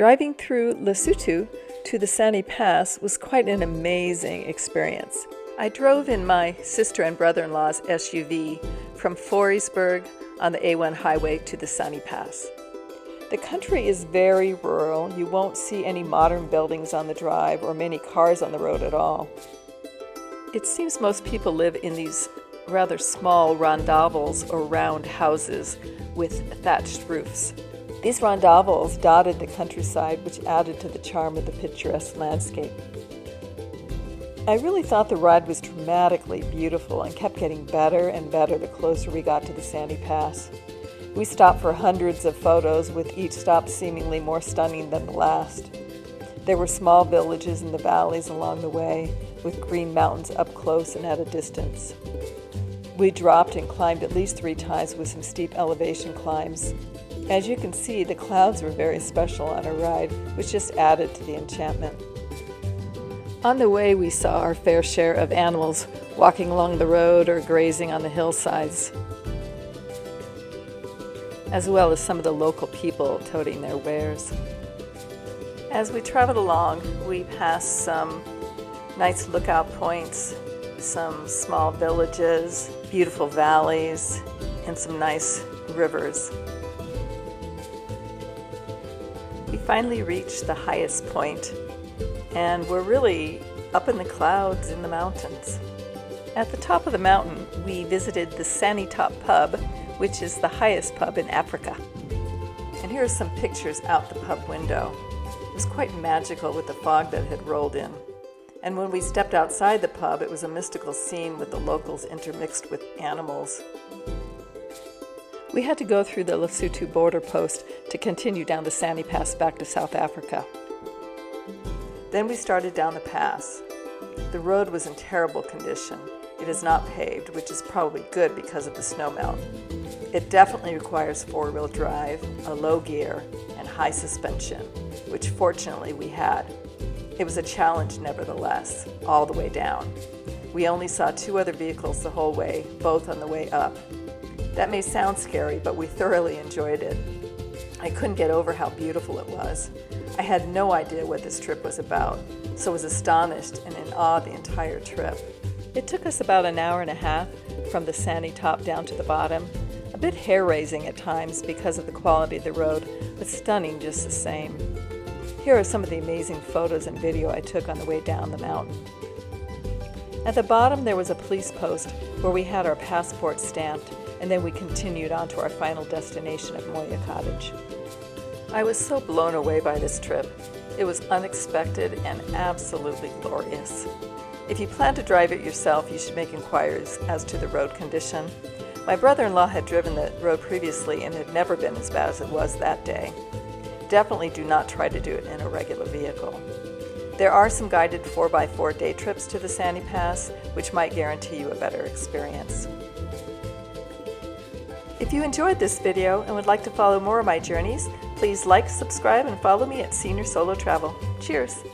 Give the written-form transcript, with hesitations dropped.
Driving through Lesotho to the Sani Pass was quite an amazing experience. I drove in my sister and brother-in-law's SUV from Fouriesburg on the A1 highway to the Sani Pass. The country is very rural. You won't see any modern buildings on the drive or many cars on the road at all. It seems most people live in these rather small rondavels or round houses with thatched roofs. These rondavels dotted the countryside, which added to the charm of the picturesque landscape. I really thought the ride was dramatically beautiful and kept getting better and better the closer we got to the Sani Pass. We stopped for hundreds of photos, with each stop seemingly more stunning than the last. There were small villages in the valleys along the way, with green mountains up close and at a distance. We dropped and climbed at least 3 times with some steep elevation climbs. As you can see, the clouds were very special on our ride, which just added to the enchantment. On the way, we saw our fair share of animals walking along the road or grazing on the hillsides, as well as some of the local people toting their wares. As we traveled along, we passed some nice lookout points, some small villages, beautiful valleys, and some nice rivers. We finally reached the highest point, and we're really up in the clouds in the mountains. At the top of the mountain, we visited the Sani Top Pub, which is the highest pub in Africa. And here are some pictures out the pub window. It was quite magical with the fog that had rolled in. And when we stepped outside the pub, it was a mystical scene with the locals intermixed with animals. We had to go through the Lesotho border post to continue down the Sani Pass back to South Africa. Then we started down the pass. The road was in terrible condition. It is not paved, which is probably good because of the snowmelt. It definitely requires 4-wheel drive, a low gear, and high suspension, which fortunately we had. It was a challenge nevertheless, all the way down. We only saw 2 other vehicles the whole way, both on the way up. That may sound scary, but we thoroughly enjoyed it. I couldn't get over how beautiful it was. I had no idea what this trip was about, so was astonished and in awe the entire trip. It took us about an hour and a half from the Sani Top down to the bottom. A bit hair-raising at times because of the quality of the road, but stunning just the same. Here are some of the amazing photos and video I took on the way down the mountain. At the bottom there was a police post where we had our passport stamped, and then we continued on to our final destination of Moya Cottage. I was so blown away by this trip. It was unexpected and absolutely glorious. If you plan to drive it yourself, you should make inquiries as to the road condition. My brother-in-law had driven the road previously and had never been as bad as it was that day. Definitely do not try to do it in a regular vehicle. There are some guided 4x4 day trips to the Sani Pass, which might guarantee you a better experience. If you enjoyed this video and would like to follow more of my journeys, please like, subscribe, and follow me at Senior Solo Travel. Cheers!